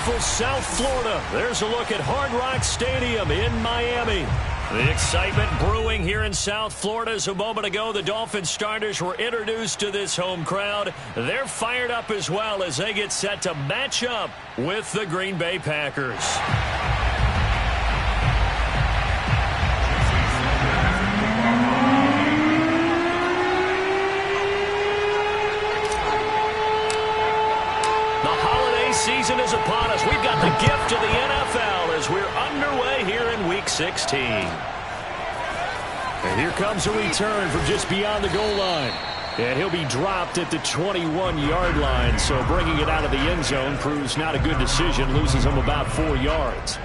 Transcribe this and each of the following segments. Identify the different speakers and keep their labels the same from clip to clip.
Speaker 1: beautiful South Florida. There's a look at Hard Rock Stadium in Miami. The excitement brewing here in South Florida as a moment ago the Dolphins starters were introduced to this home crowd. They're fired up as well as they get set to match up with the Green Bay Packers. Season is upon us. We've got the gift of the NFL as we're underway here in Week 16. And here comes a return from just beyond the goal line. And he'll be dropped at the 21-yard line. So bringing it out of the end zone proves not a good decision. Loses him about 4 yards.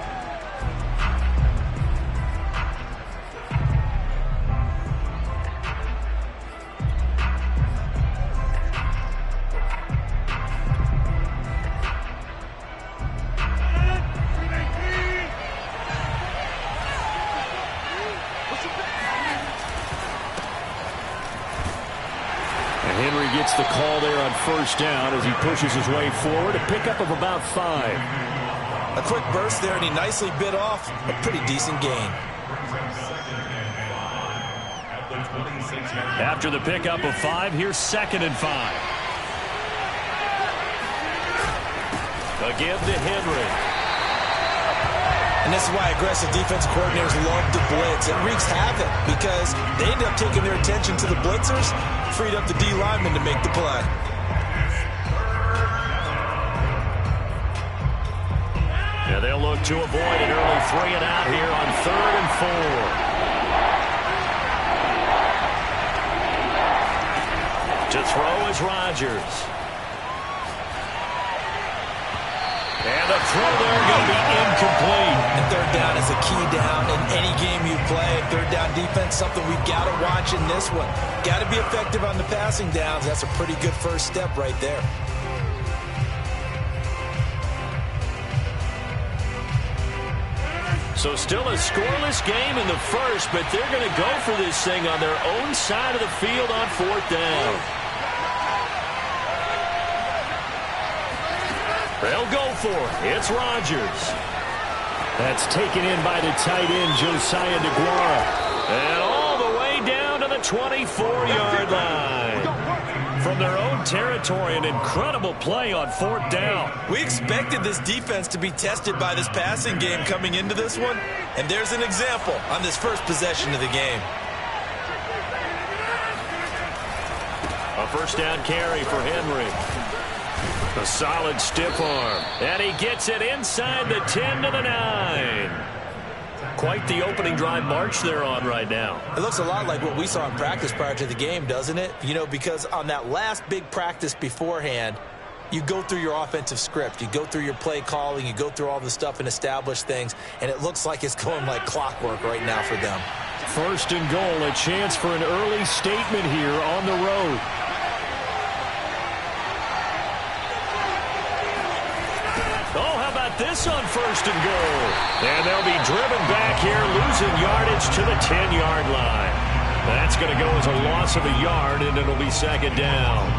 Speaker 1: Gets the call there on first down as he pushes his way forward. A pickup of about 5.
Speaker 2: A quick burst there, and he nicely bit off a pretty decent gain.
Speaker 1: After the pickup of 5, here's 2nd and 5. Again to Henry.
Speaker 2: And this is why aggressive defensive coordinators love to blitz. It wreaks havoc because they end up taking their attention to the blitzers, freed up the D lineman to make the play.
Speaker 1: Yeah, they'll look to avoid an early 3 and out here on 3rd and 4. To throw is Rodgers. And the throw there going to be incomplete.
Speaker 2: And 3rd down is a key down in any game you play. 3rd down defense, something we've got to watch in this one. Got to be effective on the passing downs. That's a pretty good first step right there.
Speaker 1: So still a scoreless game in the first, but they're going to go for this thing on their own side of the field on 4th down. They'll go for it. It's Rodgers. That's taken in by the tight end, Josiah DeGuara. And all the way down to the 24-yard line. From their own territory, an incredible play on 4th down.
Speaker 2: We expected this defense to be tested by this passing game coming into this one. And there's an example on this first possession of the game.
Speaker 1: A first down carry for Henry. A solid stiff arm. And he gets it inside the 10 to the 9. Quite the opening drive march they're on right now.
Speaker 2: It looks a lot like what we saw in practice prior to the game, doesn't it? You know, because on that last big practice beforehand, you go through your offensive script. You go through your play calling. You go through all the stuff and establish things. And it looks like it's going like clockwork right now for them.
Speaker 1: 1st and goal, a chance for an early statement here on the road. This on 1st and goal. And they'll be driven back here, losing yardage to the 10-yard line. That's going to go as a loss of a yard, and it'll be 2nd down.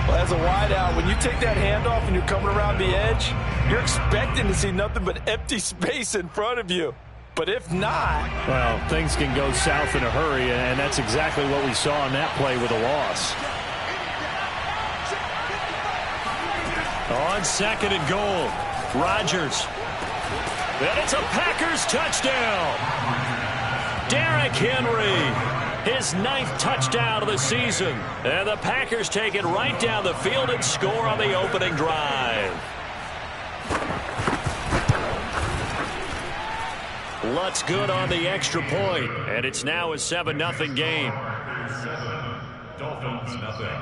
Speaker 3: Well, as a wideout, when you take that handoff and you're coming around the edge, you're expecting to see nothing but empty space in front of you. But if not...
Speaker 1: Well, things can go south in a hurry, and that's exactly what we saw on that play with a loss. On 2nd and goal. Rodgers. And it's a Packers touchdown. Derrick Henry. His 9th touchdown of the season. And the Packers take it right down the field and score on the opening drive. Lutz good on the extra point. And it's now a 7-0 game.
Speaker 4: Dolphins nothing.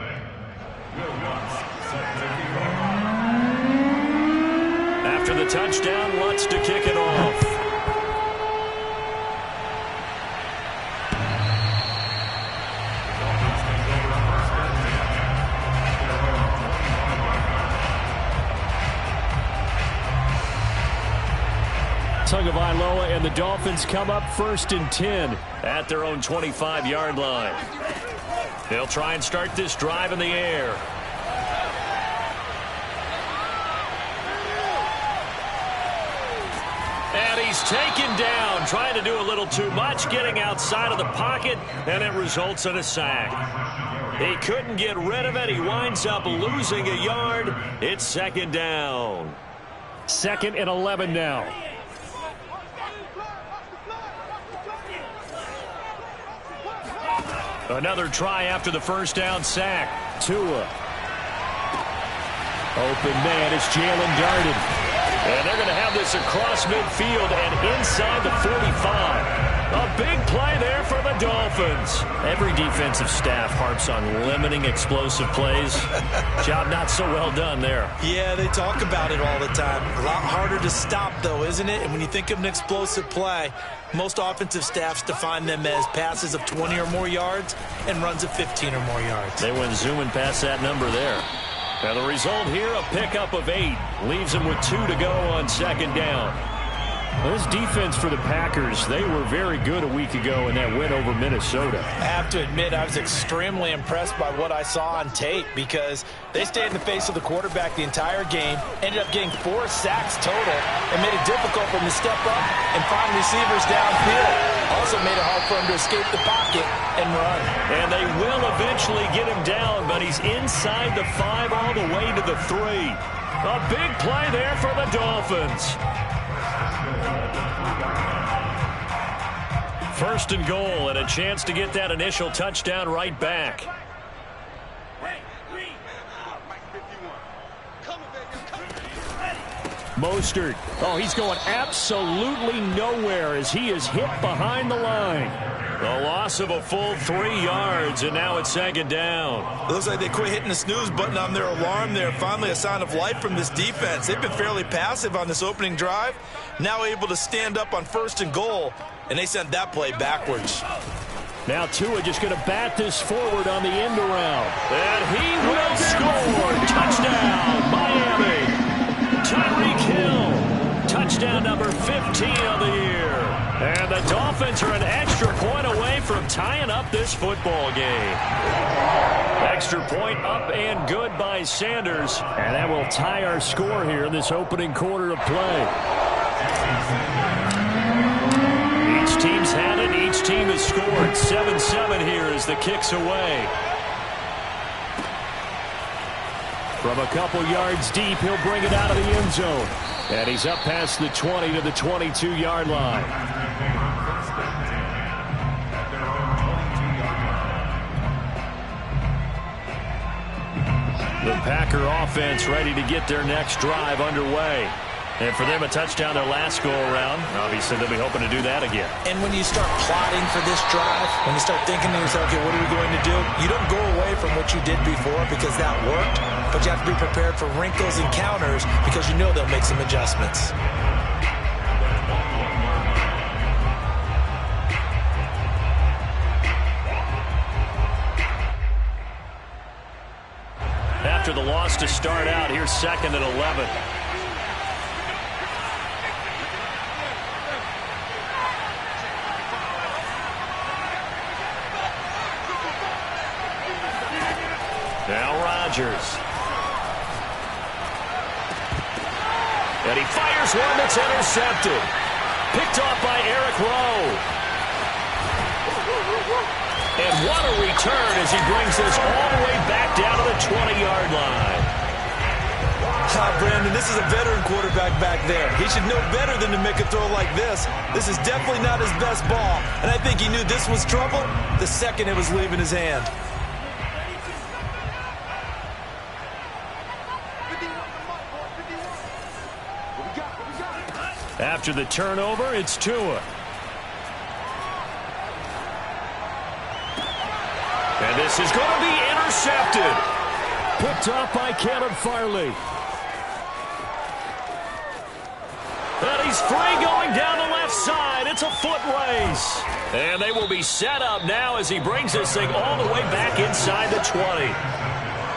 Speaker 1: After the touchdown, Lutz to kick it off. Tagovailoa and the Dolphins come up 1st and 10 at their own 25-yard line. They'll try and start this drive in the air. He's taken down, trying to do a little too much, getting outside of the pocket, and it results in a sack. He couldn't get rid of it. He winds up losing a yard. It's second down.
Speaker 4: 2nd and 11 now.
Speaker 1: Another try after the first down sack.
Speaker 4: Tua. Open man, it's Jalen Darden.
Speaker 1: And they're going to have this across midfield and inside the 45. A big play there for the Dolphins. Every defensive staff harps on limiting explosive plays. Job not so well done there.
Speaker 2: Yeah, they talk about it all the time. A lot harder to stop, though, isn't it? And when you think of an explosive play, most offensive staffs define them as passes of 20 or more yards and runs of 15 or more yards.
Speaker 1: They went zooming past that number there. And the result here, a pickup of 8. Leaves them with 2 to go on second down.
Speaker 4: Well, this defense for the Packers, they were very good a week ago in that win over Minnesota.
Speaker 3: I have to admit, I was extremely impressed by what I saw on tape because they stayed in the face of the quarterback the entire game, ended up getting 4 sacks total, and made it difficult for him to step up and find receivers downfield. Also made it hard for him to escape the pocket and run.
Speaker 1: And they will eventually get him down, but he's inside the 5 all the way to the 3. A big play there for the Dolphins. First and goal, and a chance to get that initial touchdown right back.
Speaker 4: Mostert. Oh, he's going absolutely nowhere as he is hit behind the line.
Speaker 1: The loss of a full 3 yards, and now it's second down.
Speaker 2: It looks like they quit hitting the snooze button on their alarm there. Finally a sign of life from this defense. They've been fairly passive on this opening drive. Now able to stand up on first and goal, and they sent that play backwards.
Speaker 4: Now Tua just going to bat this forward on the end around.
Speaker 1: And he will score. Touchdown, Miami. Tyreek Hill. Touchdown number 15 of the year. And the Dolphins are an extra point away from tying up this football game. Extra point up and good by Sanders.
Speaker 4: And that will tie our score here in this opening quarter of play.
Speaker 1: Each team's had it. Each team has scored. 7-7 here as the kick's away.
Speaker 4: From a couple yards deep, he'll bring it out of the end zone. And he's up past the 20 to the 22-yard line.
Speaker 1: The Packer offense ready to get their next drive underway. And for them, a touchdown their last go-around. Obviously, they'll be hoping to do that again.
Speaker 2: And when you start plotting for this drive, when you start thinking to yourself, okay, what are we going to do? You don't go away from what you did before because that worked, but you have to be prepared for wrinkles and counters because you know they'll make some adjustments.
Speaker 1: After the loss to start out, here's second and 11. Now Rodgers. And he fires one that's intercepted. Picked off by Eric Rowe. And what a return as he brings this all the way back down to the 20-yard line.
Speaker 2: Brandon, this is a veteran quarterback back there. He should know better than to make a throw like this. This is definitely not his best ball. And I think he knew this was trouble the second it was leaving his hand.
Speaker 4: After the turnover, it's Tua.
Speaker 1: And this is going to be intercepted.
Speaker 4: Picked off by Caleb Farley.
Speaker 1: And he's free going down the left side. It's a foot race. And they will be set up now as he brings this thing all the way back inside the 20.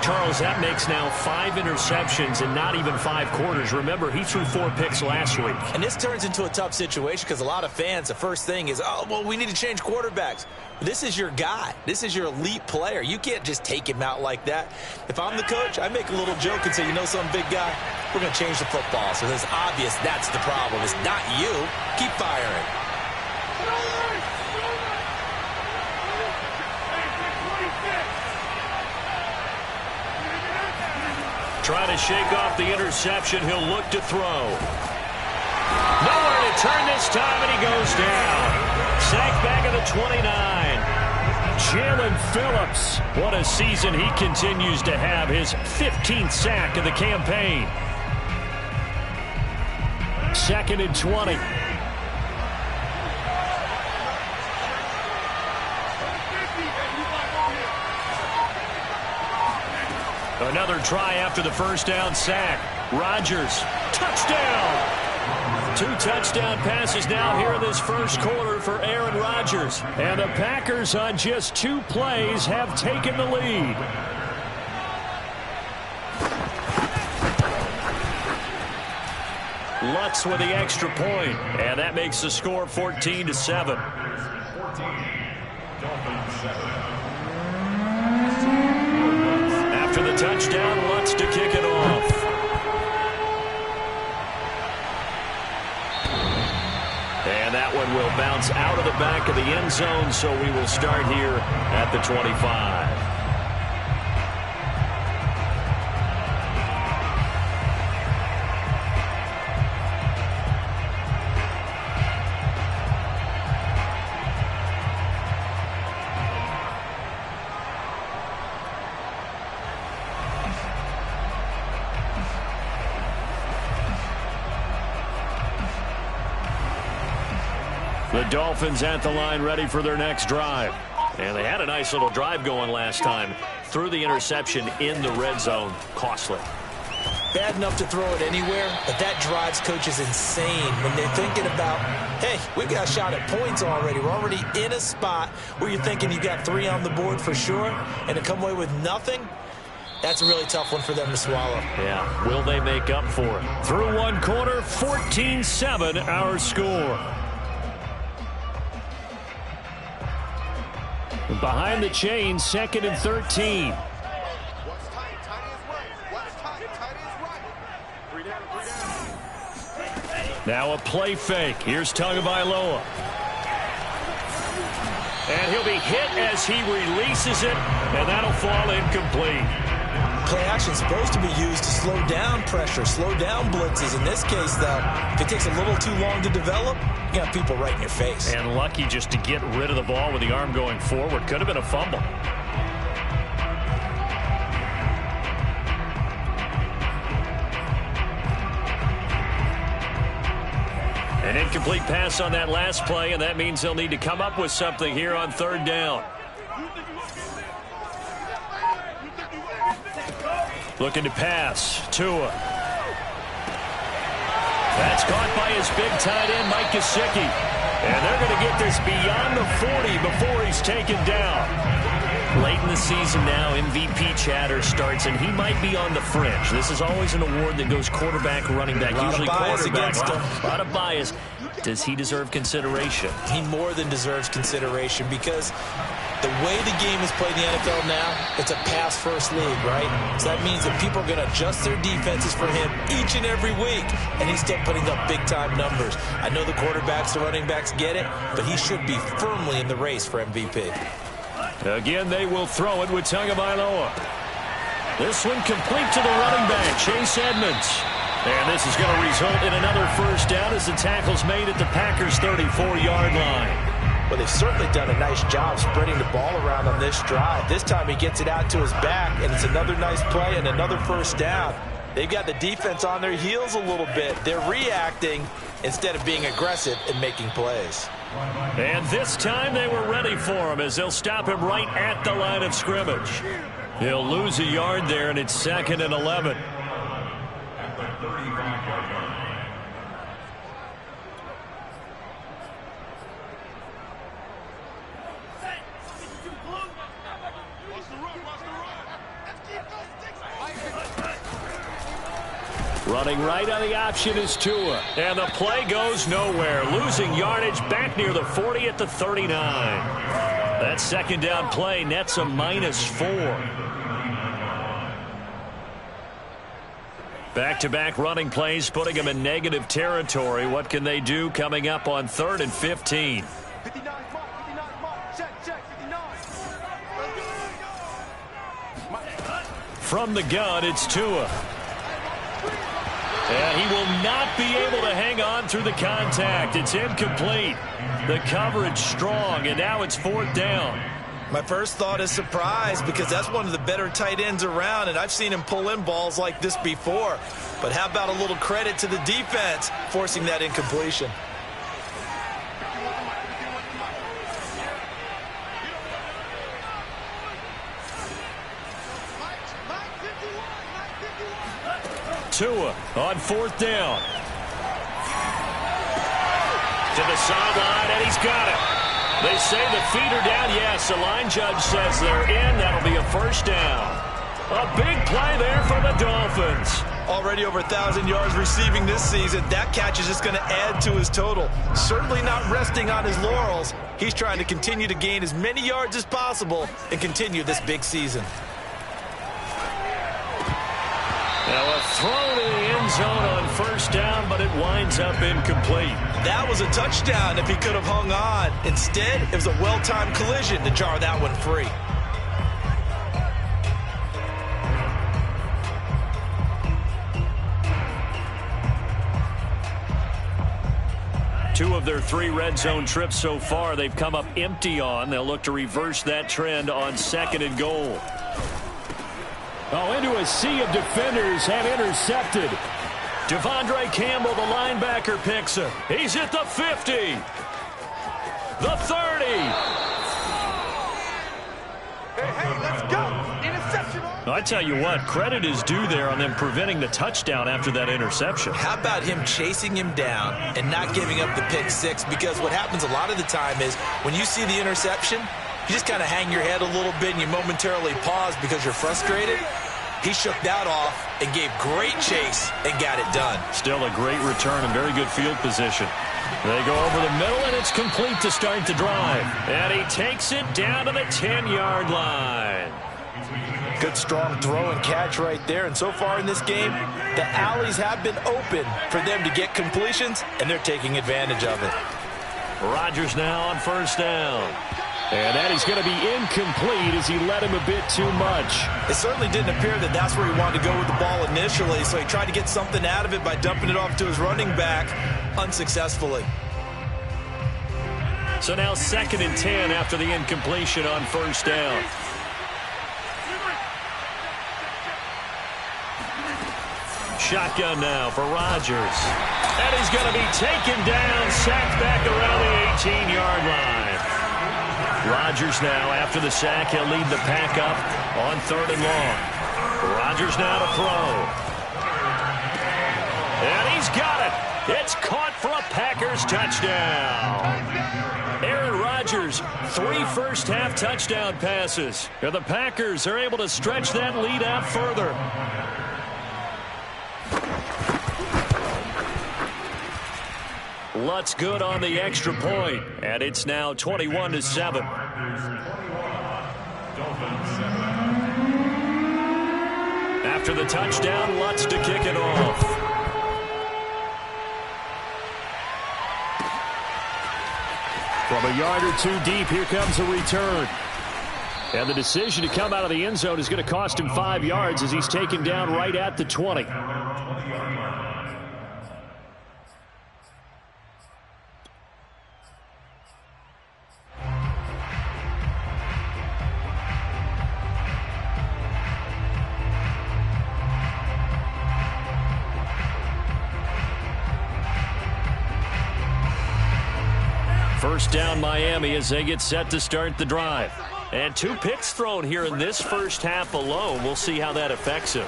Speaker 1: Charles, that makes now 5 interceptions in not even 5 quarters. Remember, he threw 4 picks last week.
Speaker 2: And this turns into a tough situation because a lot of fans, the first thing is, oh, well, we need to change quarterbacks. This is your guy. This is your elite player. You can't just take him out like that. If I'm the coach, I make a little joke and say, you know some big guy, we're going to change the football. So it's obvious that's the problem. It's not you. Keep firing.
Speaker 1: Trying to shake off the interception. He'll look to throw. Nowhere to turn this time, and he goes down. Sacked back at the 29. Jalen Phillips. What a season he continues to have. His 15th sack of the campaign. 2nd and 20. Another try after the first down sack. Rodgers, touchdown! 2 touchdown passes now here in this first quarter for Aaron Rodgers. And the Packers on just 2 plays have taken the lead. Lutz with the extra point, and that makes the score 14-7. After the touchdown, Lutz to kick it off. And that one will bounce out of the back of the end zone, so we will start here at the 25. The Dolphins at the line ready for their next drive. And they had a nice little drive going last time. Threw the interception in the red zone. Costly.
Speaker 2: Bad enough to throw it anywhere, but that drives coaches insane when they're thinking about, hey, we got a shot at points already. We're already in a spot where you're thinking you got 3 on the board for sure, and to come away with nothing, that's a really tough one for them to swallow.
Speaker 1: Yeah, will they make up for it? Through one quarter, 14-7 our score. Behind the chain, 2nd and 13. Now a play fake. Here's Tagovailoa. And he'll be hit as he releases it, and that'll fall incomplete.
Speaker 2: Play action is supposed to be used to slow down pressure, slow down blitzes. In this case, though, if it takes a little too long to develop, you got people right in your face.
Speaker 1: And lucky just to get rid of the ball with the arm going forward. Could have been a fumble. An incomplete pass on that last play, and that means they'll need to come up with something here on 3rd down. Looking to pass. Tua. That's caught by his big tight end, Mike Gesicki. And they're going to get this beyond the 40 before he's taken down. Late in the season now, MVP chatter starts, and he might be on the fringe. This is always an award that goes quarterback, running back, usually quarterback. A lot of bias. Does he deserve consideration?
Speaker 2: He more than deserves consideration because the way the game is played in the NFL now, it's a pass-first league, right? So that means that people are going to adjust their defenses for him each and every week, and he's still putting up big-time numbers. I know the quarterbacks, the running backs get it, but he should be firmly in the race for MVP.
Speaker 1: Again, they will throw it with Tagovailoa. This one complete to the running back, Chase Edmonds. And this is going to result in another first down as the tackle's made at the Packers' 34-yard line.
Speaker 2: Well, they've certainly done a nice job spreading the ball around on this drive. This time he gets it out to his back, and it's another nice play and another first down. They've got the defense on their heels a little bit. They're reacting instead of being aggressive and making plays.
Speaker 1: And this time they were ready for him as they'll stop him right at the line of scrimmage. He'll lose a yard there, and it's 2nd and 11.
Speaker 4: Running right on the option is Tua.
Speaker 1: And the play goes nowhere. Losing yardage back near the 40 at the 39. That second down play nets a -4. Back-to-back running plays putting them in negative territory. What can they do coming up on 3rd and 15? From the gun, it's Tua. And he will not be able to hang on through the contact. It's incomplete. The coverage strong, and now it's 4th down.
Speaker 3: My first thought is surprise, because that's one of the better tight ends around, and I've seen him pull in balls like this before. But how about a little credit to the defense forcing that incompletion?
Speaker 1: Tua on 4th down. To the sideline, and he's got it. They say the feet are down. Yes, the line judge says they're in. That'll be a 1st down. A big play there for the Dolphins.
Speaker 3: Already over 1,000 yards receiving this season. That catch is just going to add to his total. Certainly not resting on his laurels. He's trying to continue to gain as many yards as possible and continue this big season.
Speaker 1: Now a throw to the end zone on 1st down, but it winds up incomplete.
Speaker 3: That was a touchdown if he could have hung on. Instead, it was a well-timed collision to jar that one free.
Speaker 1: Two of their 3 red zone trips so far they've come up empty on. They'll look to reverse that trend on 2nd and goal.
Speaker 4: Oh, into a sea of defenders and intercepted.
Speaker 1: Devondre Campbell, the linebacker, picks him. He's at the 50. The 30.
Speaker 5: Hey, let's go. Interception.
Speaker 1: I tell you what, credit is due there on them preventing the touchdown after that interception.
Speaker 2: How about him chasing him down and not giving up the pick 6? Because what happens a lot of the time is when you see the interception, you just kind of hang your head a little bit and you momentarily pause because you're frustrated. He shook that off and gave great chase and got it done.
Speaker 1: Still a great return and very good field position. They go over the middle, and it's complete to start the drive. And he takes it down to the 10-yard line.
Speaker 3: Good strong throw and catch right there. And so far in this game, the alleys have been open for them to get completions, and they're taking advantage of it.
Speaker 1: Rodgers now on 1st down.
Speaker 4: And that is going to be incomplete as he led him a bit too much.
Speaker 3: It certainly didn't appear that that's where he wanted to go with the ball initially, so he tried to get something out of it by dumping it off to his running back unsuccessfully.
Speaker 1: So now 2nd and 10 after the incompletion on 1st down. Shotgun now for Rodgers. And he's going to be taken down, sacked back around the 18-yard line. Rodgers now, after the sack, he'll lead the pack up on 3rd and long. Rodgers now to throw. And he's got it. It's caught for a Packers touchdown. Aaron Rodgers, 3 first-half touchdown passes. And the Packers are able to stretch that lead out further. Lutz good on the extra point, and it's now 21-7. After the touchdown, Lutz to kick it off.
Speaker 4: From a yard or 2 deep, here comes a return. And the decision to come out of the end zone is going to cost him 5 yards as he's taken down right at the 20.
Speaker 1: First down Miami as they get set to start the drive. And 2 picks thrown here in this first half alone. We'll see how that affects him.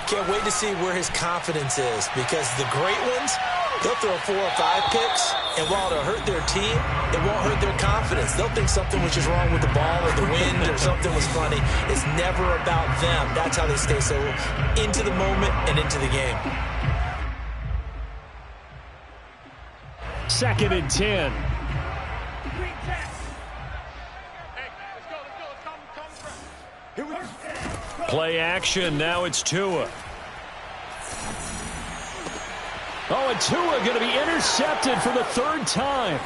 Speaker 2: Can't wait to see where his confidence is, because the great ones, they'll throw 4 or 5 picks, and while it'll hurt their team, it won't hurt their confidence. They'll think something was just wrong with the ball or the wind or something was funny. It's never about them. That's how they stay so into the moment and into the game.
Speaker 4: 2nd and 10. Play action. Now it's Tua. Oh, and Tua going to be intercepted for the 3rd time.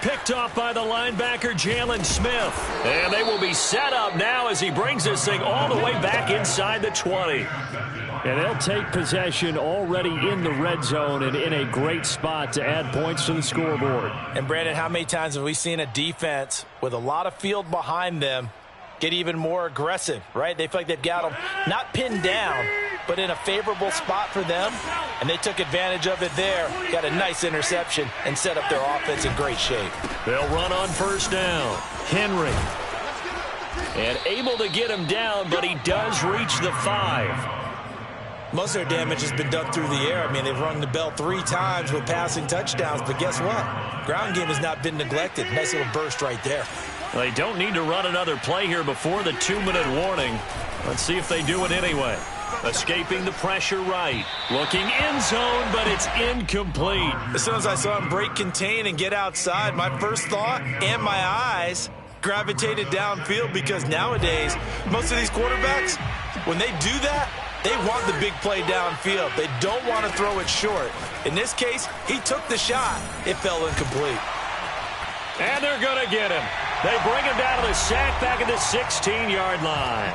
Speaker 4: Picked off by the linebacker, Jalen Smith. And they will be set up now as he brings this thing all the way back inside the 20. And they'll take possession already in the red zone and in a great spot to add points to the scoreboard.
Speaker 3: And, Brandon, how many times have we seen a defense with a lot of field behind them get even more aggressive, right? They feel like they've got them not pinned down, but in a favorable spot for them, and they took advantage of it there, got a nice interception, and set up their offense in great shape.
Speaker 4: They'll run on 1st down. Henry. And able to get him down, but he does reach the 5.
Speaker 2: Most of their damage has been done through the air. I mean, they've rung the bell 3 times with passing touchdowns, but guess what? Ground game has not been neglected. Nice little burst right there.
Speaker 4: They don't need to run another play here before the 2-minute warning. Let's see if they do it anyway. Escaping the pressure right. Looking end zone, but it's incomplete.
Speaker 2: As soon as I saw him break contain and get outside, my first thought and my eyes gravitated downfield, because nowadays, most of these quarterbacks, when they do that, they want the big play downfield. They don't want to throw it short. In this case, he took the shot. It fell incomplete.
Speaker 4: And they're going to get him. They bring him down to the sack back at the 16-yard line.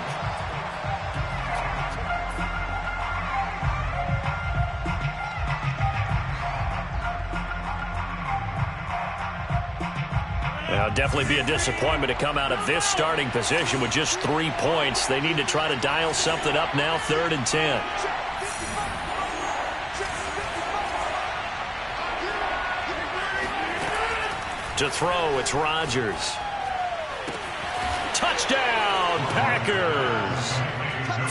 Speaker 4: It'll definitely be a disappointment to come out of this starting position with just 3 points. They need to try to dial something up now, 3rd and 10. To throw, it's Rodgers. Touchdown, Packers.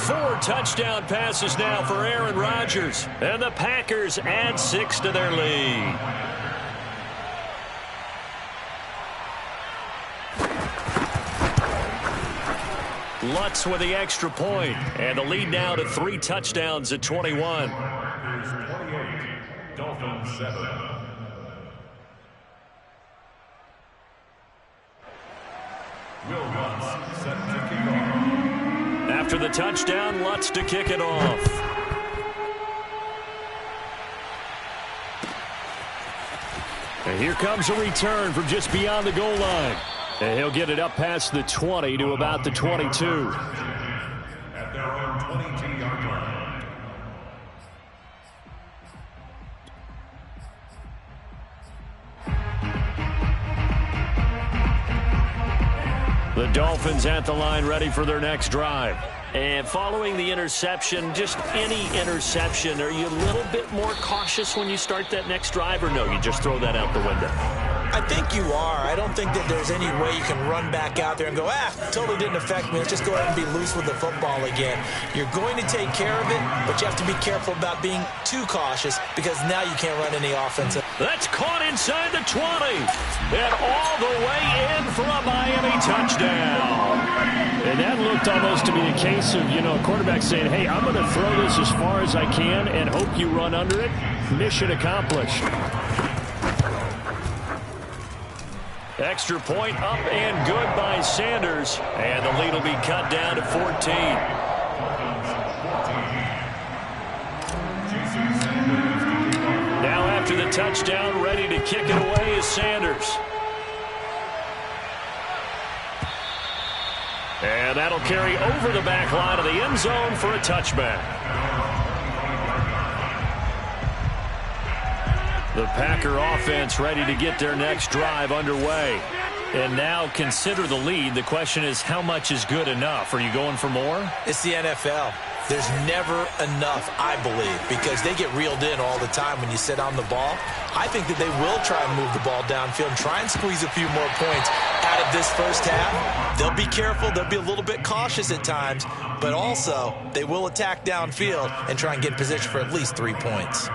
Speaker 4: 4 touchdown passes now for Aaron Rodgers. And the Packers add 6 to their lead. Lutz with the extra point. And the lead now to 3 touchdowns at 21.
Speaker 6: Packers 28, Dolphins 7. Will Lutz set to kick off.
Speaker 4: After the touchdown, Lutz to kick it off. And here comes a return from just beyond the goal line. And he'll get it up past the 20 to about the 22.
Speaker 6: At their own 22-yard line.
Speaker 4: The Dolphins at the line, ready for their next drive. And following the interception, just any interception, are you a little bit more cautious when you start that next drive, or no, you just throw that out the window?
Speaker 2: I think you are. I don't think that there's any way you can run back out there and go, totally didn't affect me. Let's just go ahead and be loose with the football again. You're going to take care of it, but you have to be careful about being too cautious, because now you can't run any offensive.
Speaker 4: That's caught inside the 20. And all the way in for a Miami touchdown. And that looked almost to be a case of, a quarterback saying, hey, I'm going to throw this as far as I can and hope you run under it. Mission accomplished. Extra point up and good by Sanders. And the lead will be cut down to 14. Now after the touchdown, ready to kick it away is Sanders. And that'll carry over the back line of the end zone for a touchback. The Packer offense ready to get their next drive underway. And now consider the lead. The question is, how much is good enough? Are you going for more?
Speaker 2: It's the NFL. There's never enough, I believe, because they get reeled in all the time when you sit on the ball. I think that they will try and move the ball downfield and try and squeeze a few more points out of this first half. They'll be careful. They'll be a little bit cautious at times, but also they will attack downfield and try and get in position for at least 3 points.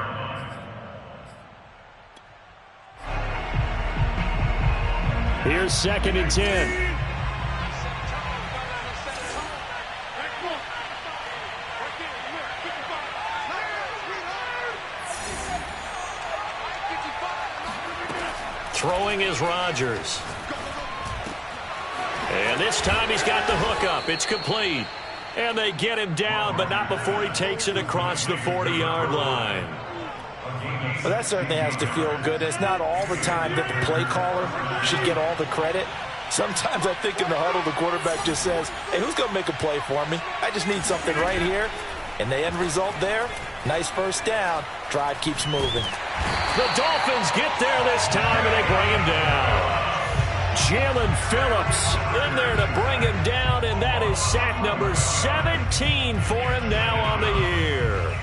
Speaker 4: Here's 2nd and 10.
Speaker 1: Throwing is Rodgers. And this time he's got the hook up. It's complete. And they get him down, but not before he takes it across the 40-yard line.
Speaker 3: Well, that certainly has to feel good. It's not all the time that the play caller should get all the credit. Sometimes I think in the huddle, the quarterback just says, hey, who's going to make a play for me? I just need something right here. And the end result there, nice first down. Drive keeps moving.
Speaker 1: The Dolphins get there this time, and they bring him down. Jalen Phillips in there to bring him down, and that is sack number 17 for him now on the year.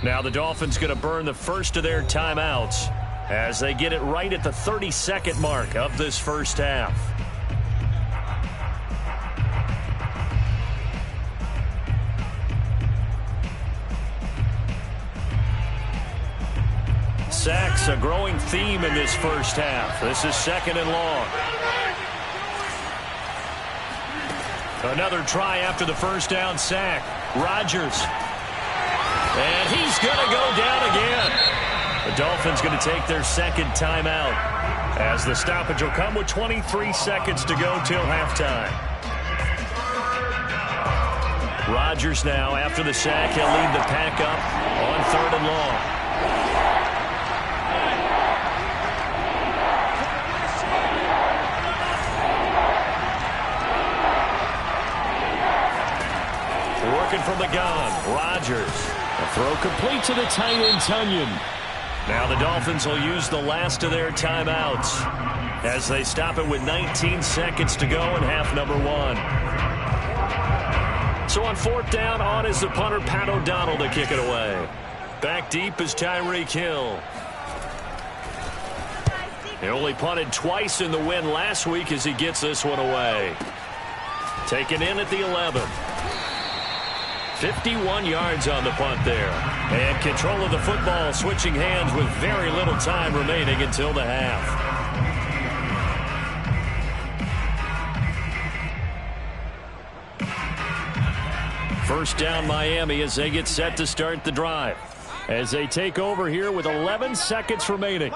Speaker 1: Now the Dolphins going to burn the first of their timeouts as they get it right at the 30-second mark of this first half. Sacks, a growing theme in this first half. This is second and long. Another try after the first down sack. Rodgers. And he's going to go down again. The Dolphins going to take their second timeout as the stoppage will come with 23 seconds to go till halftime. Rodgers now, after the sack, he'll lead the pack up on third and long. Working from the gun, Rodgers. A throw complete to the tight end, Tunyon. Now the Dolphins will use the last of their timeouts as they stop it with 19 seconds to go in half number one. So on fourth down, on is the punter, Pat O'Donnell, to kick it away. Back deep is Tyreek Hill. He only punted twice in the win last week as he gets this one away. Taken in at the 11. 51 yards on the punt there. And control of the football switching hands with very little time remaining until the half. First down Miami as they get set to start the drive. As they take over here with 11 seconds remaining.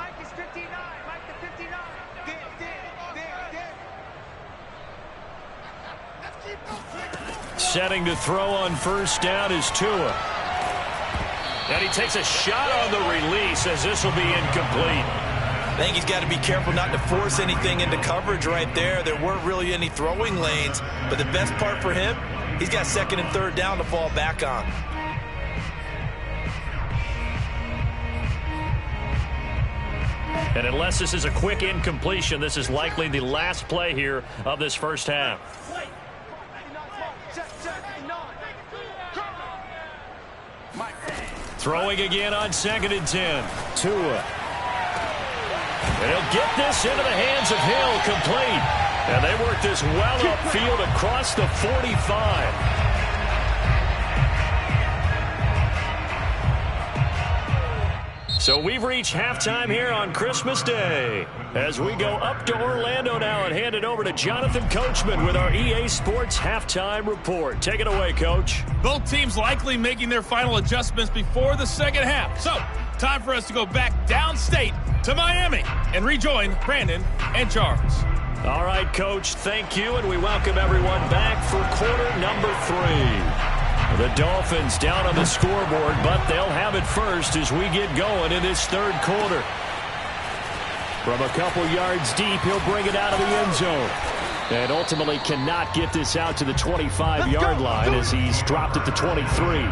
Speaker 1: Setting to throw on first down is Tua. And he takes a shot on the release as this will be incomplete.
Speaker 2: I think he's got to be careful not to force anything into coverage right there. There weren't really any throwing lanes, but the best part for him, he's got second and third down to fall back on.
Speaker 1: And unless this is a quick incompletion, this is likely the last play here of this first half. Throwing again on second and 10. Tua. And he'll get this into the hands of Hill, complete. And they work this well upfield across the 45. So we've reached halftime here on Christmas Day. As we go up to Orlando now and hand it over to Jonathan Coachman with our EA Sports Halftime Report. Take it away, Coach.
Speaker 7: Both teams likely making their final adjustments before the second half. So, time for us to go back downstate to Miami and rejoin Brandon and Charles.
Speaker 1: All right, Coach, thank you, and we welcome everyone back for quarter number 3. The Dolphins down on the scoreboard, but they'll have it first as we get going in this third quarter. From a couple yards deep, he'll bring it out of the end zone. And ultimately cannot get this out to the 25-yard line as he's dropped at the 23.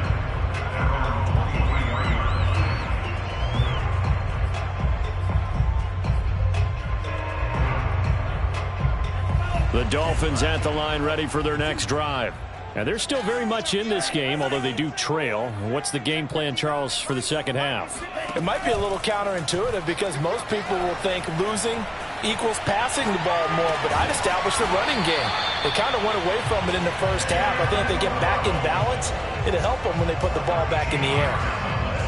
Speaker 1: The Dolphins at the line ready for their next drive. And they're still very much in this game, although they do trail. What's the game plan, Charles, for the second half?
Speaker 3: It might be a little counterintuitive because most people will think losing equals passing the ball more, but I'd establish the running game. They kind of went away from it in the first half. I think if they get back in balance, it'll help them when they put the ball back in the air.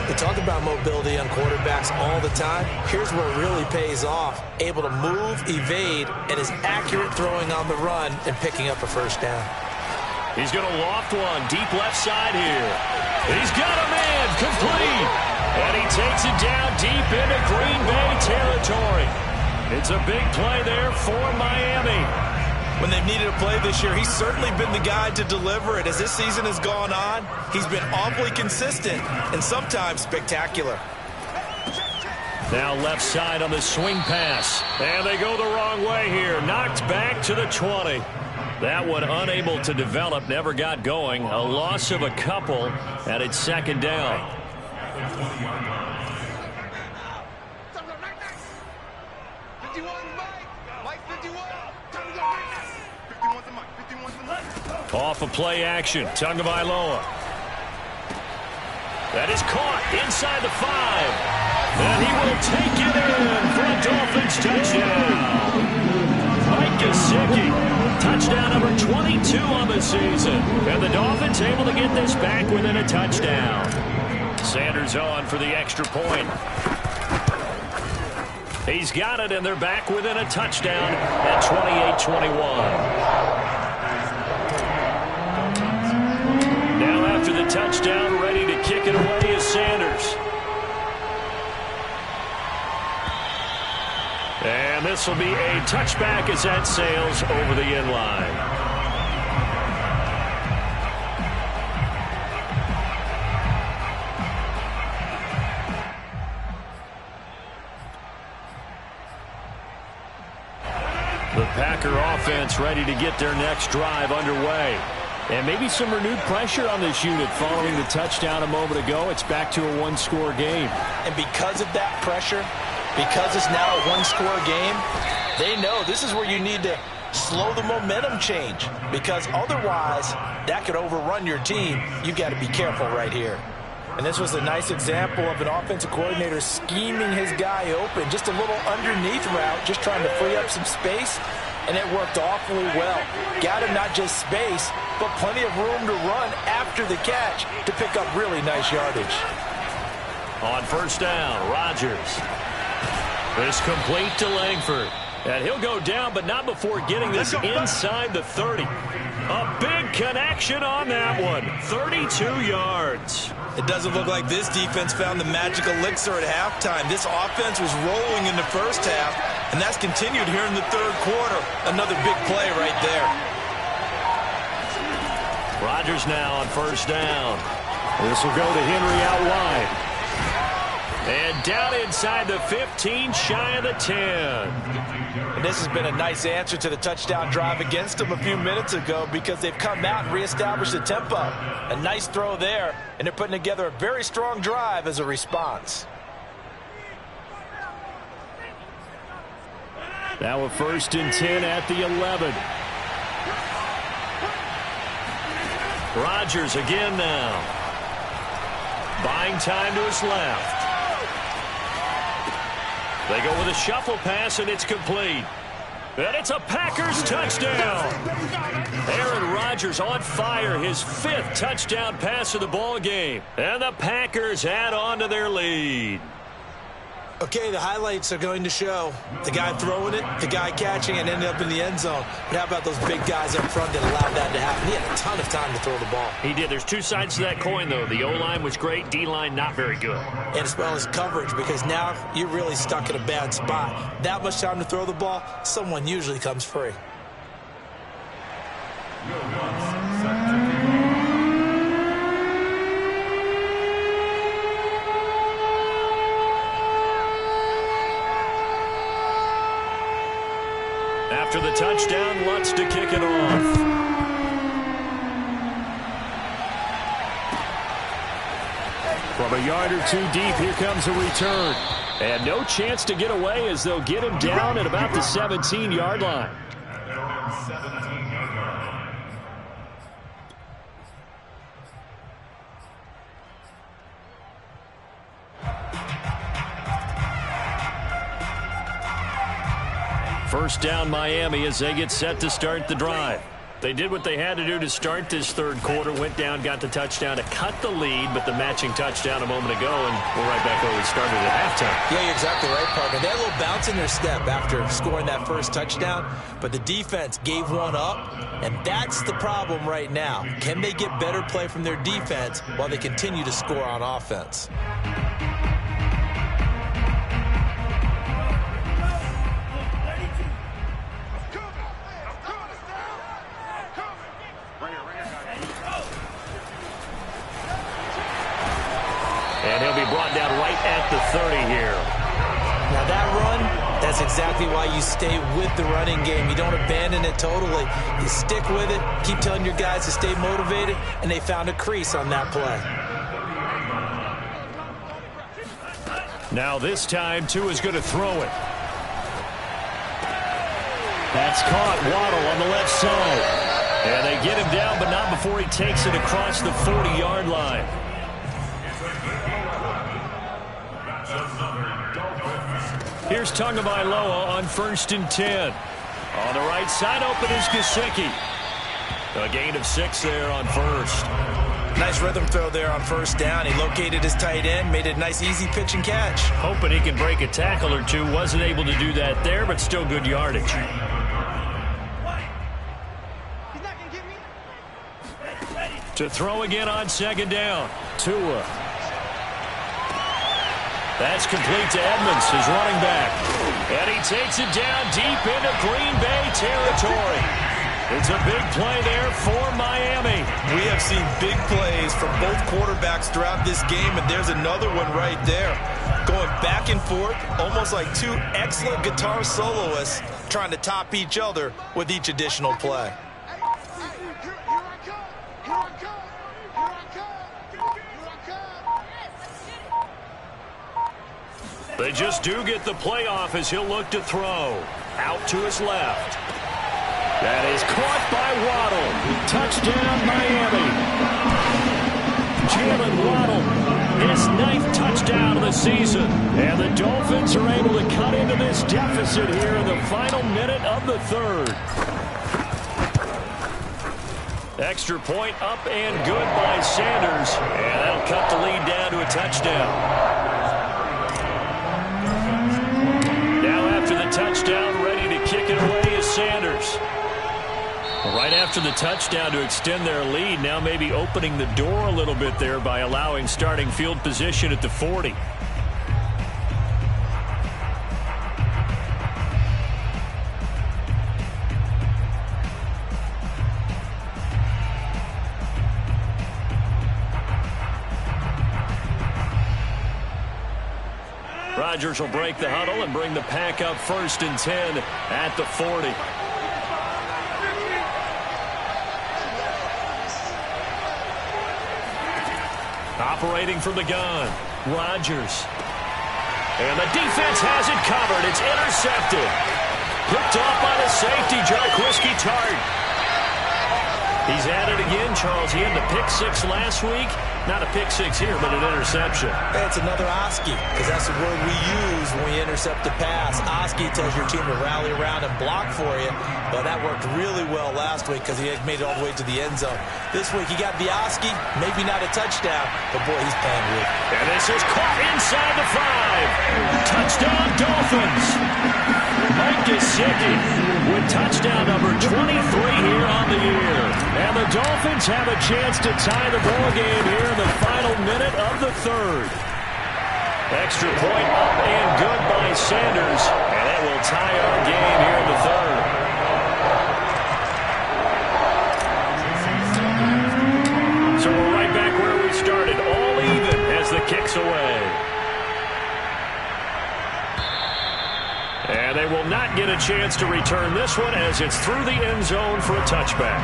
Speaker 2: They talk about mobility on quarterbacks all the time. Here's where it really pays off. Able to move, evade, and is accurate throwing on the run and picking up a first down.
Speaker 1: He's going to loft one deep left side here. He's got a man complete.
Speaker 4: And he takes it down deep into Green Bay territory. It's a big play there for Miami.
Speaker 3: When they've needed a play this year, he's certainly been the guy to deliver it. As this season has gone on, he's been awfully consistent and sometimes spectacular.
Speaker 4: Now left side on the swing pass. And they go the wrong way here. Knocked back to the 20. That one unable to develop, never got going. A loss of a couple, and it's second down. Off of play action, Tagovailoa. That is caught inside the 5. And he will take it in for a Dolphins touchdown. Mike Gesicki, touchdown number 22 on the season. And the Dolphins able to get this back within a touchdown. Sanders on for the extra point. He's got it, and they're back within a touchdown at 28-21. Now after the touchdown, ready to kick it away is Sanders. And this will be a touchback as that sails over the end line. The Packer offense ready to get their next drive underway. And maybe some renewed pressure on this unit following the touchdown a moment ago. It's back to a one-score game.
Speaker 3: And because of that pressure, because it's now a one-score game, they know this is where you need to slow the momentum change. Because otherwise, that could overrun your team. You've got to be careful right here. And this was a nice example of an offensive coordinator scheming his guy open. Just a little underneath route, just trying to free up some space. And it worked awfully well. Got him not just space, but plenty of room to run after the catch to pick up really nice yardage.
Speaker 4: On first down, Rodgers. This complete to Langford. And he'll go down, but not before getting this inside the 30. A big connection on that one. 32 yards.
Speaker 3: It doesn't look like this defense found the magic elixir at halftime. This offense was rolling in the first half, and that's continued here in the third quarter. Another big play right there.
Speaker 4: Rodgers now on first down. This will go to Henry out wide. And down inside the 15, shy of the 10.
Speaker 3: And this has been a nice answer to the touchdown drive against them a few minutes ago because they've come out and reestablished the tempo. A nice throw there, and they're putting together a very strong drive as a response.
Speaker 4: Now a 1st and 10 at the 11. Rodgers again now. Buying time to his left. They go with a shuffle pass, and it's complete. And it's a Packers touchdown. Aaron Rodgers on fire, his 5th touchdown pass of the ball game. And the Packers add on to their lead.
Speaker 2: Okay, the highlights are going to show the guy throwing it, the guy catching it, and ended up in the end zone. But how about those big guys up front that allowed that to happen? He had a ton of time to throw the ball.
Speaker 4: He did. There's two sides to that coin, though. The O-line was great, D-line not very good.
Speaker 2: And as well as coverage, because now you're really stuck in a bad spot. That much time to throw the ball, someone usually comes free.
Speaker 4: After the touchdown, Lutz to kick it off. From a yard or two deep, here comes a return. And no chance to get away as they'll get him down at about the 17-yard line. First down Miami as they get set to start the drive. They did what they had to do to start this third quarter, went down, got the touchdown to cut the lead, but the matching touchdown a moment ago, and we're right back where we started at halftime.
Speaker 2: Yeah, you're exactly right, partner. They had a little bounce in their step after scoring that first touchdown, but the defense gave one up, and that's the problem right now. Can they get better play from their defense while they continue to score on offense?
Speaker 1: And he'll be brought down right at the 30 here.
Speaker 2: Now that run, that's exactly why you stay with the running game. You don't abandon it totally. You stick with it, keep telling your guys to stay motivated, and they found a crease on that play.
Speaker 1: Now this time, Tua's going to throw it. That's caught. Waddle on the left side. And they get him down, but not before he takes it across the 40-yard line. Here's Tagovailoa on 1st and 10. On the right side, open is Gesicki. A gain of 6 there on 1st.
Speaker 3: Nice rhythm throw there on 1st down. He located his tight end, made it a nice easy pitch and catch.
Speaker 1: Hoping he can break a tackle or two. Wasn't able to do that there, but still good yardage. To throw again on 2nd down. Tua. That's complete to Edmonds, his running back. And he takes it down deep into Green Bay territory. It's a big play there for Miami.
Speaker 3: We have seen big plays from both quarterbacks throughout this game, and there's another one right there. Going back and forth, almost like two excellent guitar soloists trying to top each other with each additional play.
Speaker 1: They just do get the playoff as he'll look to throw. Out to his left. That is caught by Waddle. Touchdown, Miami. Jalen Waddle, his 9th touchdown of the season. And the Dolphins are able to cut into this deficit here in the final minute of the 3rd. Extra point up and good by Sanders. And that'll cut the lead down to a touchdown. Touchdown, ready to kick it away is Sanders. Right after the touchdown to extend their lead, now maybe opening the door a little bit there by allowing starting field position at the 40. Rodgers will break the huddle and bring the pack up 1st and 10 at the 40. Operating from the gun, Rodgers. And the defense has it covered. It's intercepted. Picked off by the safety, Jaquiski Tartt. He's at it again, Charles. He had the pick 6 last week. Not a pick 6 here, but an interception.
Speaker 2: It's another Oski, because that's the word we use when we intercept a pass. Oski tells your team to rally around and block for you, but that worked really well last week because he had made it all the way to the end zone. This week he got the Oski, maybe not a touchdown, but boy, he's playing good.
Speaker 1: And this is caught inside the 5. Touchdown, Dolphins. Mike Gesicki with touchdown number 23 here on the year. And the Dolphins have a chance to tie the ball game here in the final minute of the 3rd. Extra point up and good by Sanders. And it will tie our game here in the 3rd. So we're right back where we started. All even as the kick's away. And they will not get a chance to return this one as it's through the end zone for a touchback.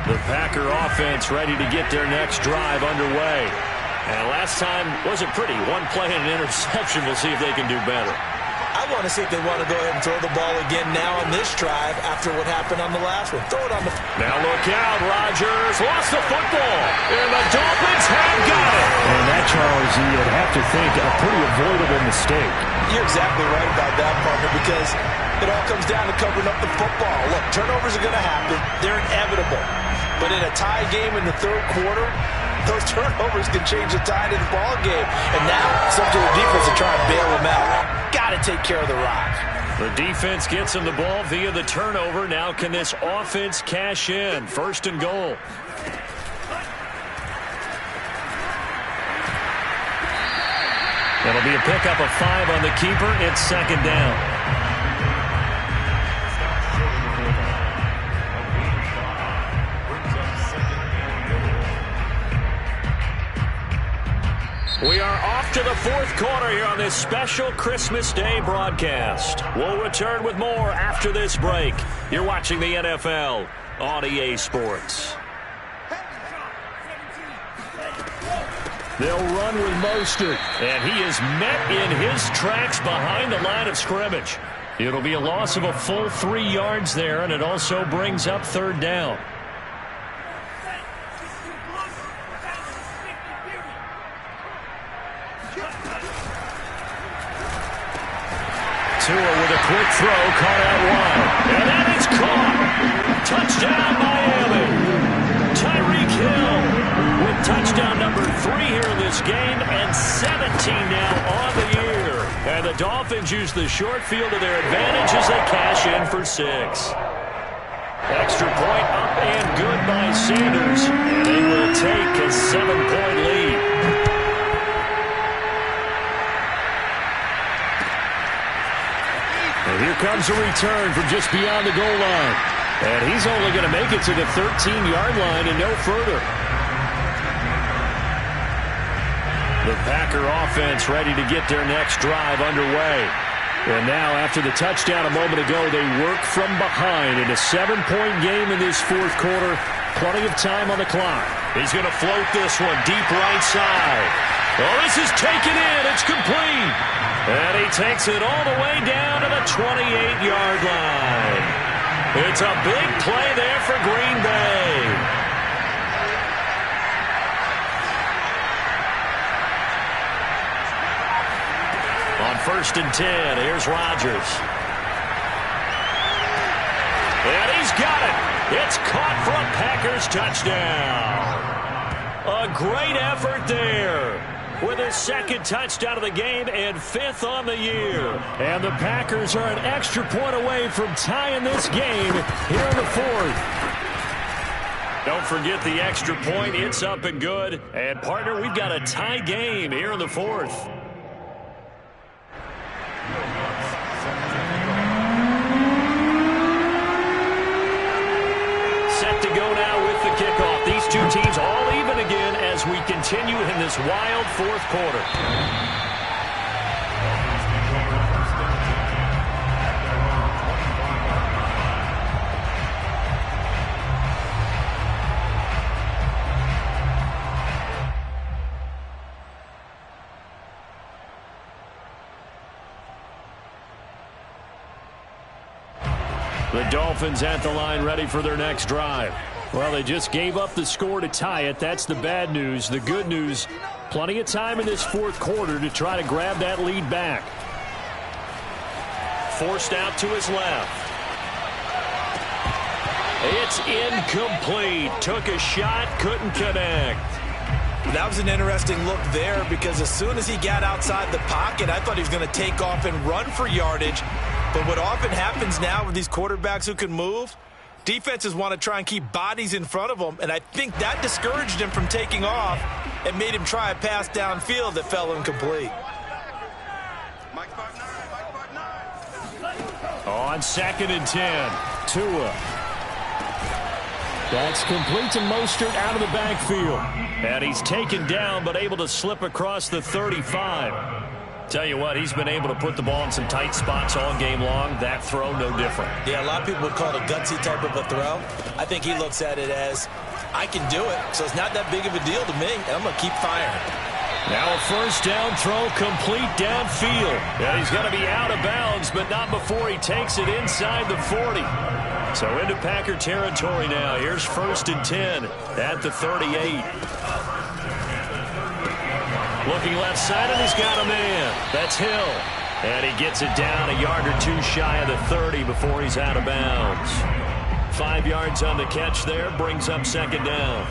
Speaker 1: The Packer offense ready to get their next drive underway. And last time wasn't pretty. One play and an interception. We'll see if they can do better.
Speaker 2: I want to see if they want to go ahead and throw the ball again now on this drive after what happened on the last one. Throw it on the...
Speaker 1: Now look out. Rodgers lost the football. And the Dolphins have got it.
Speaker 4: And that, Charles, you'd have to think a pretty avoidable mistake.
Speaker 3: You're exactly right about that, partner, because it all comes down to covering up the football. Look, turnovers are going to happen. They're inevitable. But in a tie game in the 3rd quarter, those turnovers can change the tide of the ball game. And now it's up to the defense to try and bail them out. Got to take care of the rock.
Speaker 1: The defense gets him the ball via the turnover. Now can this offense cash in? 1st and goal. It'll be a pickup of 5 on the keeper. It's 2nd down. we are off to the fourth quarter here on this special Christmas Day broadcast. We'll return with more after this break. You're watching the NFL on EA Sports.
Speaker 4: They'll run with Mostert.
Speaker 1: And he is met in his tracks behind the line of scrimmage.
Speaker 4: It'll be a loss of a full 3 yards there, and it also brings up third down. Tua with a quick throw, caught out wide.
Speaker 1: And then it's caught. Touchdown, Miami. Tyreek Hill with touchdown number 3 here in this game, and 17 now on the year. And the Dolphins use the short field to their advantage as they cash in for 6. Extra point up and good by Sanders, and they will take a 7-point lead.
Speaker 4: And here comes a return from just beyond the goal line. And he's only going to make it to the 13-yard line and no further.
Speaker 1: The Packer offense ready to get their next drive underway.
Speaker 4: And now, after the touchdown a moment ago, they work from behind in a 7-point game in this fourth quarter. Plenty of time on the clock.
Speaker 1: He's going to float this one deep right side. Oh, this is taken in. It's complete. And he takes it all the way down to the 28-yard line. It's a big play there for Green Bay. On 1st and 10, here's Rodgers. And he's got it. It's caught for a Packers touchdown. A great effort there, with his 2nd touchdown of the game and 5th on the year.
Speaker 4: And the Packers are an extra point away from tying this game here in the 4th.
Speaker 1: Don't forget the extra point. It's up and good. And, partner, we've got a tie game here in the 4th. Set to go now with the kickoff. These two teams all even again as we continue in this wild fourth quarter.
Speaker 4: The Dolphins at the line ready for their next drive. Well, they just gave up the score to tie it. That's the bad news. The good news, plenty of time in this fourth quarter to try to grab that lead back.
Speaker 1: Forced out to his left. It's incomplete. Took a shot, couldn't connect.
Speaker 2: That was an interesting look there because as soon as he got outside the pocket, I thought he was going to take off and run for yardage. But what often happens now with these quarterbacks who can move, defenses want to try and keep bodies in front of them, and I think that discouraged him from taking off and made him try a pass downfield that fell incomplete.
Speaker 4: On 2nd and 10, Tua. That's complete to Mostert out of the backfield.
Speaker 1: And he's taken down but able to slip across the 35. Tell you what, he's been able to put the ball in some tight spots all game long. That throw, no different.
Speaker 2: Yeah, a lot of people would call it a gutsy type of a throw. I think he looks at it as, I can do it, so it's not that big of a deal to me, and I'm going to keep firing.
Speaker 1: Now a first down throw complete downfield. Yeah, he's going to be out of bounds, but not before he takes it inside the 40. So into Packer territory now. Here's 1st and 10 at the 38. Looking left side, and he's got a man. That's Hill. And he gets it down a yard or two shy of the 30 before he's out of bounds. 5 yards on the catch there, brings up 2nd down.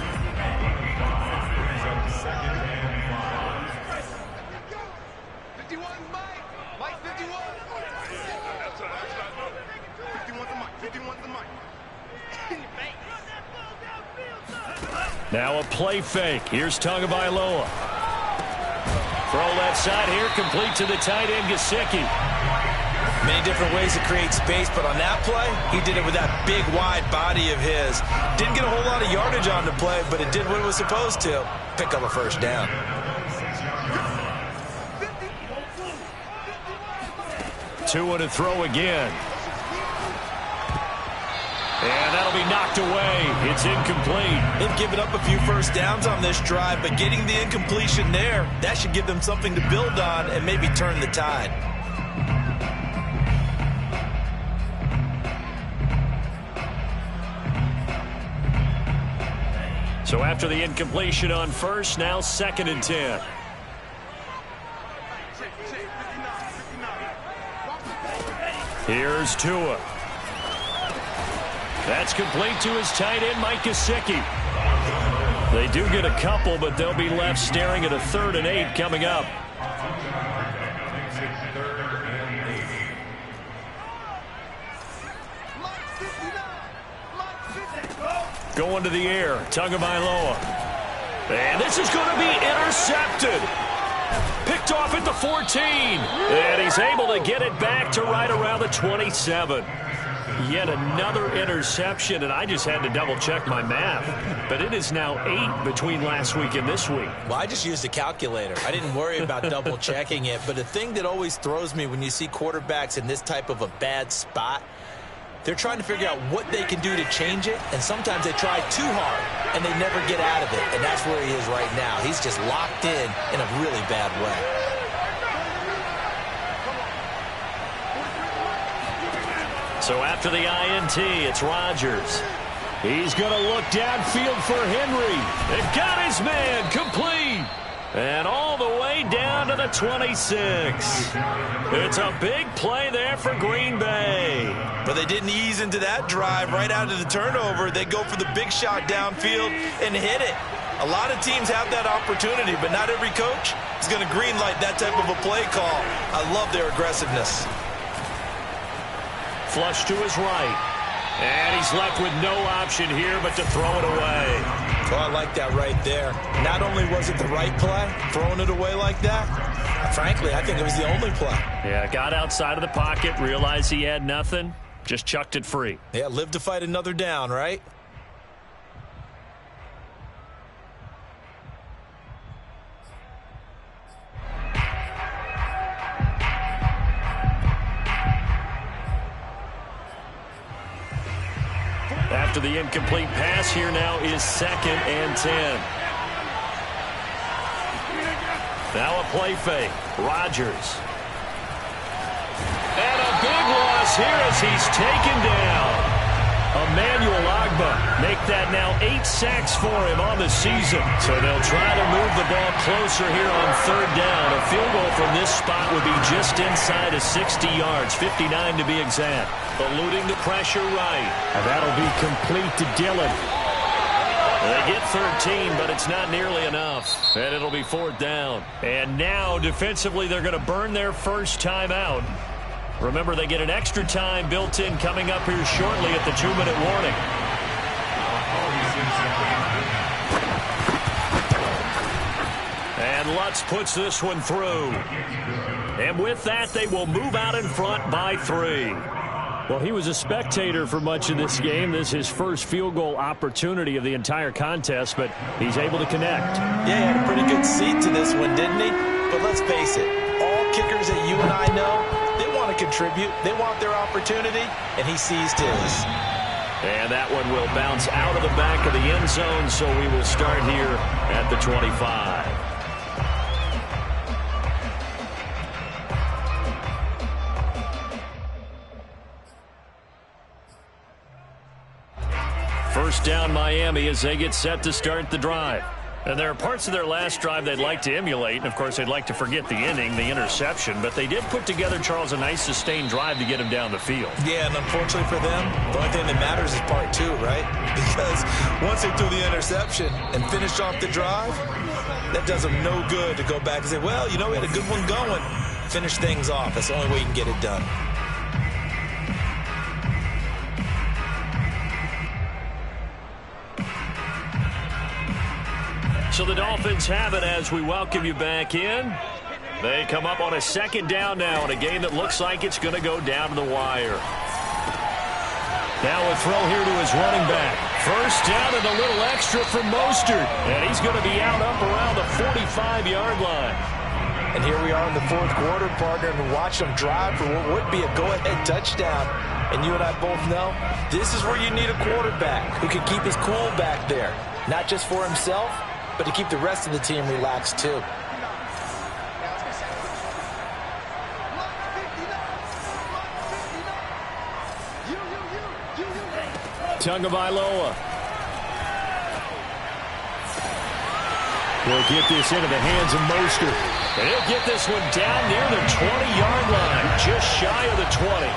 Speaker 1: Now a play fake. Here's Tagovailoa. Throw left side here, complete to the tight end, Gesicki.
Speaker 2: Many different ways to create space, but on that play, he did it with that big, wide body of his. Didn't get a whole lot of yardage on the play, but it did what it was supposed to. Pick up a first down.
Speaker 4: Tua to throw again. And that'll be knocked away. It's incomplete.
Speaker 2: They've given up a few first downs on this drive, but getting the incompletion there, that should give them something to build on and maybe turn the tide.
Speaker 4: So after the incompletion on first, now 2nd and 10. Here's Tua. That's complete to his tight end, Mike Gesicki. They do get a couple, but they'll be left staring at a 3rd and 8 coming up. Going to the air, Tagovailoa. And this is going to be intercepted. Picked off at the 14. And he's able to get it back to right around the 27. Yet another interception, and I just had to double-check my math. But it is now 8 between last week and this week.
Speaker 2: Well, I just used a calculator. I didn't worry about double-checking it. But the thing that always throws me when you see quarterbacks in this type of a bad spot, they're trying to figure out what they can do to change it, and sometimes they try too hard, and they never get out of it. And that's where he is right now. He's just locked in a really bad way.
Speaker 4: So after the INT, it's Rodgers. He's going to look downfield for Henry. They've got his man complete. And all the way down to the 26. It's a big play there for Green Bay.
Speaker 2: But they didn't ease into that drive right out of the turnover. They go for the big shot downfield and hit it. A lot of teams have that opportunity, but not every coach is going to greenlight that type of a play call. I love their aggressiveness.
Speaker 4: Flush to his right. And he's left with no option here but to throw it away.
Speaker 2: Oh, I like that right there. Not only was it the right play, throwing it away like that, frankly, I think it was the only play.
Speaker 4: Yeah, got outside of the pocket, realized he had nothing, just chucked it free.
Speaker 2: Yeah, live to fight another down, right?
Speaker 4: After the incomplete pass, here now is 2nd and 10. Now a play fake. Rodgers. And a big loss here as he's taken down. Emmanuel Ogbah make that now 8 sacks for him on the season. So they'll try to move the ball closer here on 3rd down. A field goal from this spot would be just inside of 60 yards, 59 to be exact. Eluding the pressure right. And that'll be complete to Dillon. They get 13, but it's not nearly enough. And it'll be 4th down. And now, defensively, they're going to burn their first time out. Remember, they get an extra time built in coming up here shortly at the 2-minute warning. And Lutz puts this one through. And with that, they will move out in front by 3. Well, he was a spectator for much of this game. This is his first field goal opportunity of the entire contest, but he's able to connect.
Speaker 2: Yeah, he had a pretty good seat to this one, didn't he? But let's face it, all kickers that you and I know, they want to contribute. They want their opportunity, and he seized his.
Speaker 4: And that one will bounce out of the back of the end zone, so we will start here at the 25. First down Miami as they get set to start the drive. And there are parts of their last drive they'd like to emulate. And, of course, they'd like to forget the inning, the interception. But they did put together, Charles, a nice sustained drive to get him down the field.
Speaker 2: Yeah, and unfortunately for them, the only thing that matters is part 2, right? Because once they threw the interception and finished off the drive, that does them no good to go back and say, well, you know, we had a good one going. Finish things off. That's the only way you can get it done.
Speaker 4: So the Dolphins have it as we welcome you back in. They come up on a 2nd down now in a game that looks like it's going to go down to the wire. Now a throw here to his running back. First down and a little extra for Mostert. And he's going to be out up around the 45-yard line.
Speaker 3: And here we are in the fourth quarter, partner, and watch them drive for what would be a go-ahead touchdown. And you and I both know this is where you need a quarterback who can keep his cool back there, not just for himself, but to keep the rest of the team relaxed too.
Speaker 4: Tagovailoa. He'll get this into the hands of Mostert. And he'll get this one down near the 20-yard line, just shy of the 20.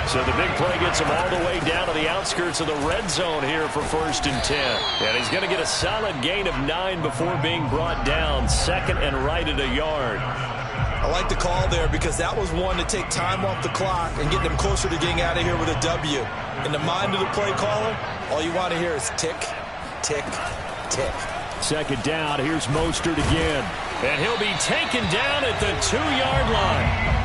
Speaker 4: So the big play gets him all the way down to the outskirts of the red zone here for 1st and 10. And he's going to get a solid gain of 9 before being brought down, second and right at a yard.
Speaker 2: I like the call there because that was one to take time off the clock and get them closer to getting out of here with a W. In the mind of the play caller, all you want to hear is tick, tick, tick.
Speaker 4: Second down, here's Mostert again. And he'll be taken down at the 2-yard line.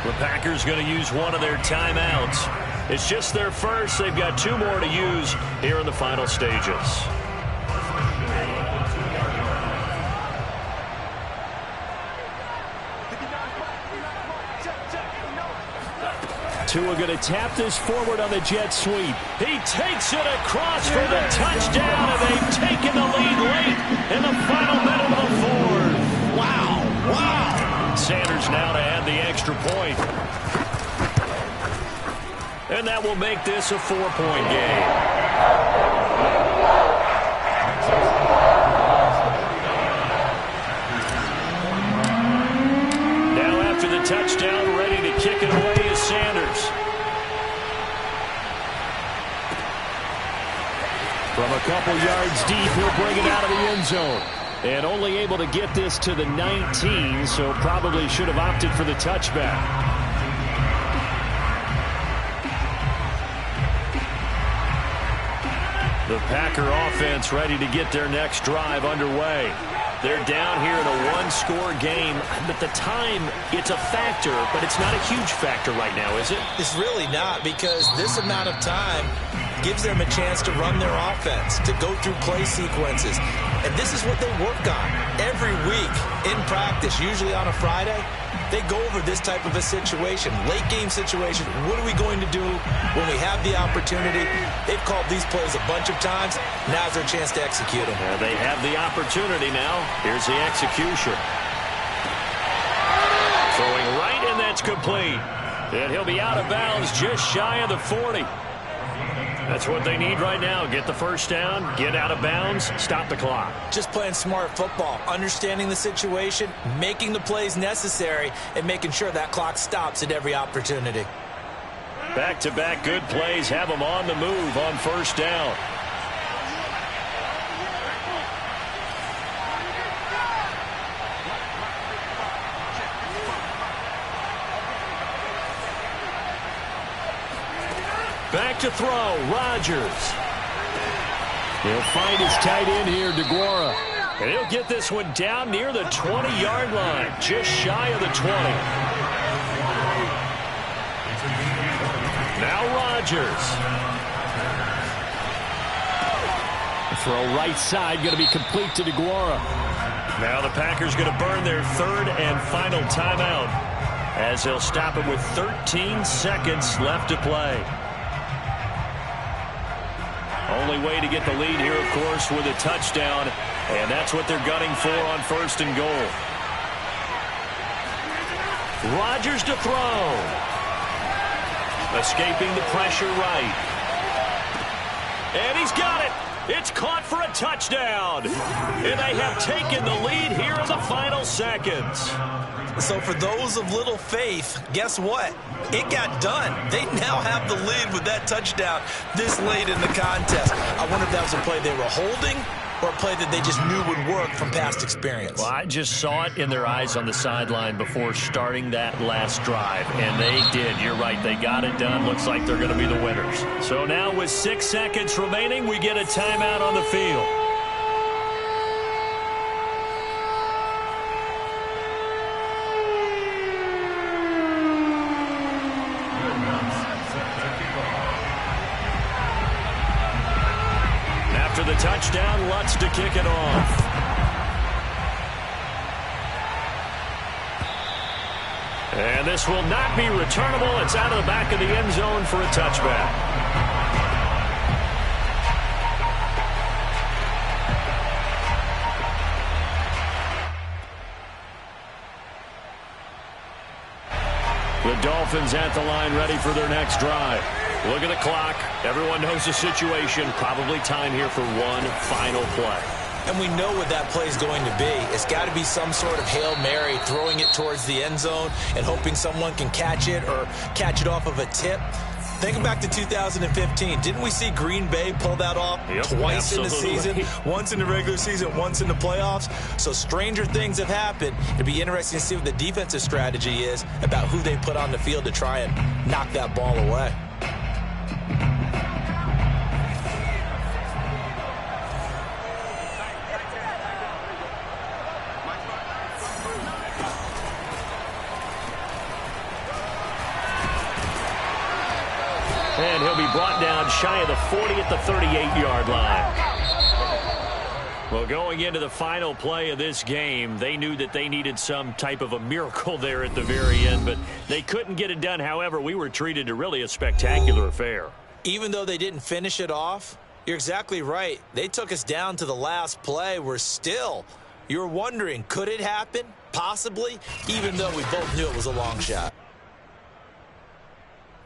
Speaker 4: The Packers going to use one of their timeouts. It's just their first. They've got 2 more to use here in the final stages. Tua going to tap this forward on the jet sweep. He takes it across for the touchdown, and they've taken the lead late in the final minute of the fourth. Wow, wow. Sanders now to add the extra point. And that will make this a 4-point game. Now after the touchdown, ready to kick it away is Sanders. From a couple yards deep, he'll bring it out of the end zone. And only able to get this to the 19, so probably should have opted for the touchback. The Packer offense ready to get their next drive underway. They're down here in a 1-score game, but the time, it's a factor, but it's not a huge factor right now, is it?
Speaker 2: It's really not, because this amount of time gives them a chance to run their offense, to go through play sequences. And this is what they work on every week in practice, usually on a Friday. They go over this type of a situation, late game situation. What are we going to do when we have the opportunity? They've called these plays a bunch of times. Now's their chance to execute them.
Speaker 4: Yeah, they have the opportunity now. Here's the execution. Throwing right, and that's complete. And he'll be out of bounds just shy of the 40. That's what they need right now. Get the first down, get out of bounds, stop the clock.
Speaker 2: Just playing smart football, understanding the situation, making the plays necessary, and making sure that clock stops at every opportunity.
Speaker 4: Back-to-back good plays have them on the move on first down. Back to throw, Rodgers. He'll find his tight end here, DeGuara. And he'll get this one down near the 20-yard line, just shy of the 20. Now Rodgers. The throw right side going to be complete to DeGuara. Now the Packers going to burn their 3rd and final timeout as they'll stop it with 13 seconds left to play. Only way to get the lead here, of course, with a touchdown, and that's what they're gunning for on 1st and goal. Rodgers to throw. Escaping the pressure right. And he's got it. It's caught for a touchdown. And they have taken the lead here in the final seconds.
Speaker 2: So for those of little faith, guess what? It got done. They now have the lead with that touchdown this late in the contest. I wonder if that was a play they were holding or a play that they just knew would work from past experience.
Speaker 4: Well, I just saw it in their eyes on the sideline before starting that last drive, and they did. You're right. They got it done. Looks like they're going to be the winners. So now with 6 seconds remaining, we get a timeout on the field. After the touchdown, Lutz to kick it off. And this will not be returnable. It's out of the back of the end zone for a touchback. The Dolphins at the line ready for their next drive. Look at the clock. Everyone knows the situation. Probably time here for one final play.
Speaker 2: And we know what that play is going to be. It's got to be some sort of Hail Mary, throwing it towards the end zone and hoping someone can catch it or catch it off of a tip. Think back to 2015. Didn't we see Green Bay pull that off twice in the season? Once in the regular season, once in the playoffs. So stranger things have happened. It'd be interesting to see what the defensive strategy is about who they put on the field to try and knock that ball away.
Speaker 4: And he'll be brought down shy of the 40 at the 38-yard line. Well, going into the final play of this game, they knew that they needed some type of a miracle there at the very end, but they couldn't get it done. However, we were treated to really a spectacular affair.
Speaker 2: Even though they didn't finish it off, you're exactly right. They took us down to the last play. You're wondering, could it happen? Possibly, even though we both knew it was a long shot.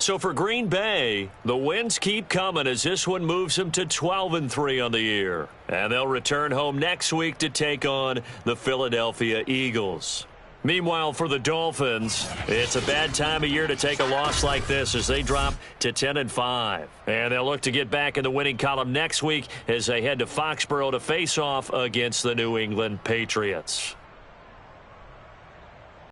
Speaker 4: So for Green Bay, the wins keep coming as this one moves them to 12-3 on the year. And they'll return home next week to take on the Philadelphia Eagles. Meanwhile, for the Dolphins, it's a bad time of year to take a loss like this as they drop to 10-5. And they'll look to get back in the winning column next week as they head to Foxborough to face off against the New England Patriots.